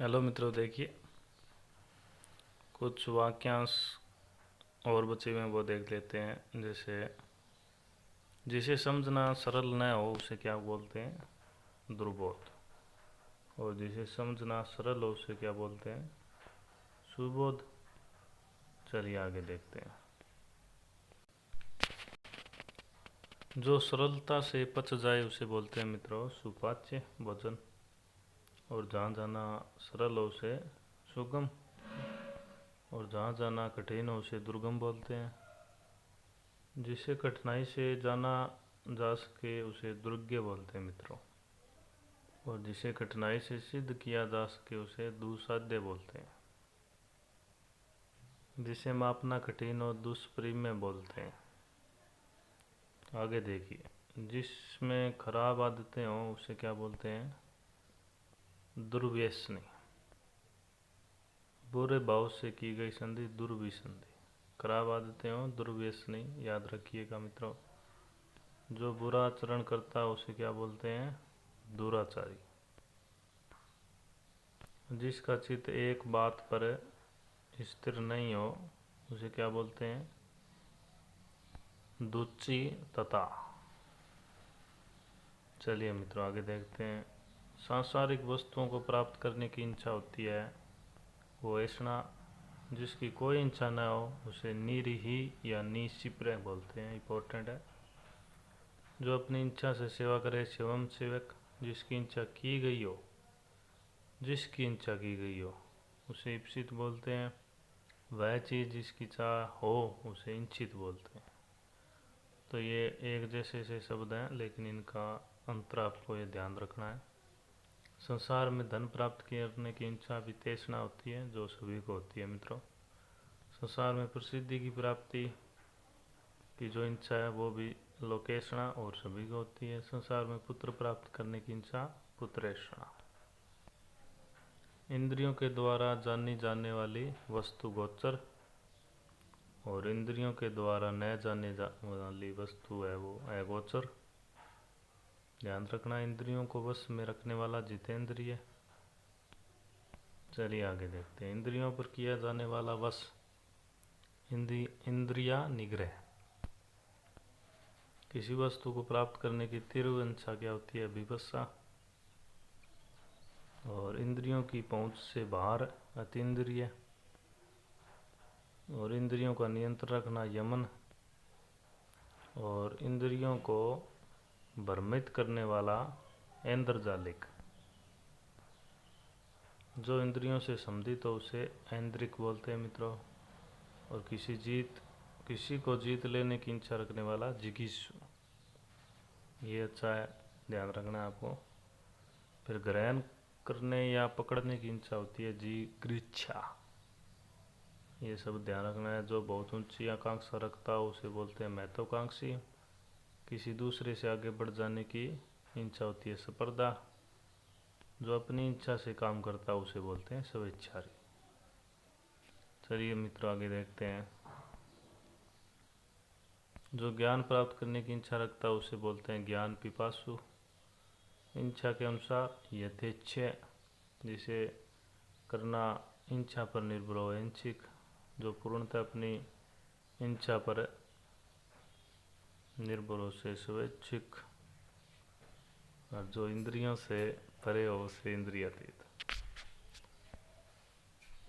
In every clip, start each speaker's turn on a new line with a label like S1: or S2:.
S1: Hello मित्रों, देखिए कुछ वाक्यांश और बचे हुए हैं, वो देख लेते हैं। जैसे जिसे समझना सरल न हो उसे क्या बोलते हैं? दुर्बोध। और जिसे समझना सरल हो उसे क्या बोलते हैं? सुबोध। चलिए आगे देखते हैं। जो सरलता से पच जाए उसे बोलते हैं मित्रों सुपाच्य भोजन। और जहाँ जाना सरल हो उसे सुगम, और जहाँ जाना कठिन हो उसे दुर्गम बोलते हैं। जिसे कठिनाई से जाना जा सके उसे दुर्ज्ञ बोलते हैं मित्रों। और जिसे कठिनाई से सिद्ध किया जा सके उसे दुस्साध्य बोलते हैं। जिसे मापना कठिन और दुष्प्रिय बोलते हैं। आगे देखिए, जिसमें खराब आदतें हों उसे क्या बोलते हैं? दुर्व्यसनी। बुरे भाव से की गई संधि दुर्विसंधि। खराब आदतें हों दुर्व्यसनी, याद रखिएगा मित्रों। जो बुरा आचरण करता है उसे क्या बोलते हैं? दुराचारी। जिसका चित्त एक बात पर स्थिर नहीं हो उसे क्या बोलते हैं? दुच्ची तथा। चलिए मित्रों आगे देखते हैं। सांसारिक वस्तुओं को प्राप्त करने की इच्छा होती है वो ऐसा। जिसकी कोई इच्छा न हो उसे निरीही या निशिप्र बोलते हैं। इंपॉर्टेंट है। जो अपनी इच्छा से सेवा करे शिवम सेवक। जिसकी इच्छा की गई हो, जिसकी इच्छा की गई हो उसे ईप्सित बोलते हैं। वह चीज़ जिसकी चाह हो उसे इंचित बोलते हैं। तो ये एक जैसे से शब्द हैं, लेकिन इनका अंतर आपको ये ध्यान रखना है। संसार में धन प्राप्त करने की इच्छा भी तृष्णा होती है, जो सभी को होती है मित्रों। संसार में प्रसिद्धि की प्राप्ति की जो इच्छा है वो भी लोकेशना और सभी को होती है। संसार में पुत्र प्राप्त करने की इच्छा पुत्रेषणा। इंद्रियों के द्वारा जानी जाने वाली वस्तु गोचर, और इंद्रियों के द्वारा न जाने वाली वस्तु है वो अगोचर। ध्यान रखना, इंद्रियों को वश में रखने वाला जितेंद्रिय। चलिए आगे देखते हैं। इंद्रियों पर किया जाने वाला वश इंद्रिया निग्रह। किसी वस्तु को प्राप्त करने की तीव्र इच्छा क्या होती है? विवशा। और इंद्रियों की पहुंच से बाहर अतीन्द्रिय। और इंद्रियों का नियंत्रण रखना यमन। और इंद्रियों को भ्रमित करने वाला ऐन्द्रजालिक। जो इंद्रियों से संबंधित हो उसे ऐन्द्रिक बोलते हैं मित्रों। और किसी को जीत लेने की इच्छा रखने वाला जिगीषु। ये अच्छा है, ध्यान रखना है आपको। फिर ग्रहण करने या पकड़ने की इच्छा होती है जिगृच्छा। ये सब ध्यान रखना है। जो बहुत ऊंची आकांक्षा रखता हो उसे बोलते हैं महत्वाकांक्षी। किसी दूसरे से आगे बढ़ जाने की इच्छा होती है स्पर्धा। जो अपनी इच्छा से काम करता है उसे बोलते हैं स्वेच्छारी। चलिए मित्रों आगे देखते हैं। जो ज्ञान प्राप्त करने की इच्छा रखता है उसे बोलते हैं ज्ञान पिपासु। इच्छा के अनुसार यथेच्छ। जिसे करना इच्छा पर निर्भर हो ऐच्छिक। जो पूर्णतः अपनी इच्छा पर निर्भर हो से स्वैच्छिक। और जो इंद्रियों से परे हो उसे इंद्रियातीत।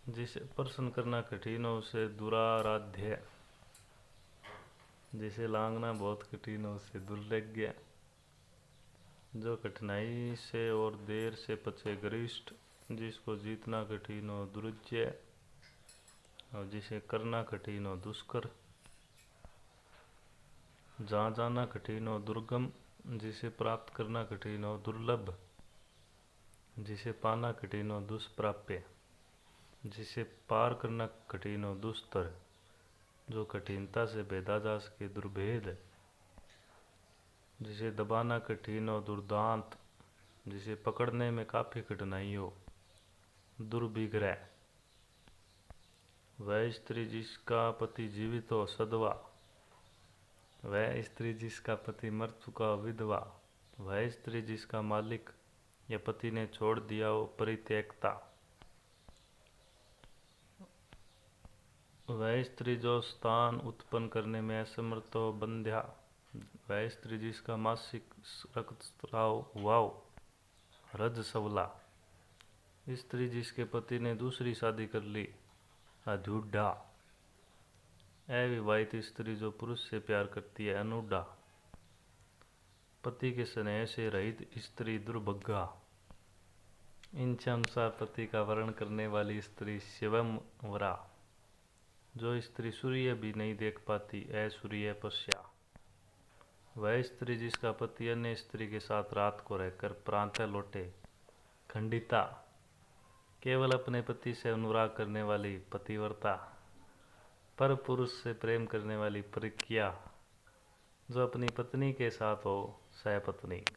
S1: जिसे प्रसन्न करना कठिन हो उसे दुराराध्य। जिसे लांघना बहुत कठिन हो उसे दुर्लज्ञ। जो कठिनाई से और देर से पचे गरिष्ठ। जिसको जीतना कठिन हो दुरुज्य। और जिसे करना कठिन हो दुष्कर। जहाँ जाना कठिन हो दुर्गम। जिसे प्राप्त करना कठिन हो दुर्लभ। जिसे पाना कठिन हो दुष्प्राप्य। जिसे पार करना कठिन हो दुस्तर। जो कठिनता से भेदा जा सके दुर्भेद। जिसे दबाना कठिन हो दुर्दांत। जिसे पकड़ने में काफ़ी कठिनाई हो दुर्विग्रह। वह स्त्री जिसका पति जीवित हो सधवा। वह स्त्री जिसका पति मर चुका हो विधवा। वह स्त्री जिसका मालिक या पति ने छोड़ दिया हो परित्यक्ता। वह स्त्री जो स्थान उत्पन्न करने में असमर्थ हो बंध्या। वह स्त्री जिसका मासिक रक्तस्राव हुआ रजस्वला। स्त्री जिसके पति ने दूसरी शादी कर ली अधूढ़ा। अविवाहित स्त्री जो पुरुष से प्यार करती है अनुडा। पति के स्नेह से रहित स्त्री दुर्भगा। इनके अनुसार पति का वर्ण करने वाली स्त्री शिवमवरा। जो स्त्री सूर्य भी नहीं देख पाती असूर्य पश्या। वह स्त्री जिसका पति अन्य स्त्री के साथ रात को रहकर प्रातः लौटे खंडिता। केवल अपने पति से अनुराग करने वाली पतिव्रता। पर पुरुष से प्रेम करने वाली परिक्या। जो अपनी पत्नी के साथ हो सहपत्नीक।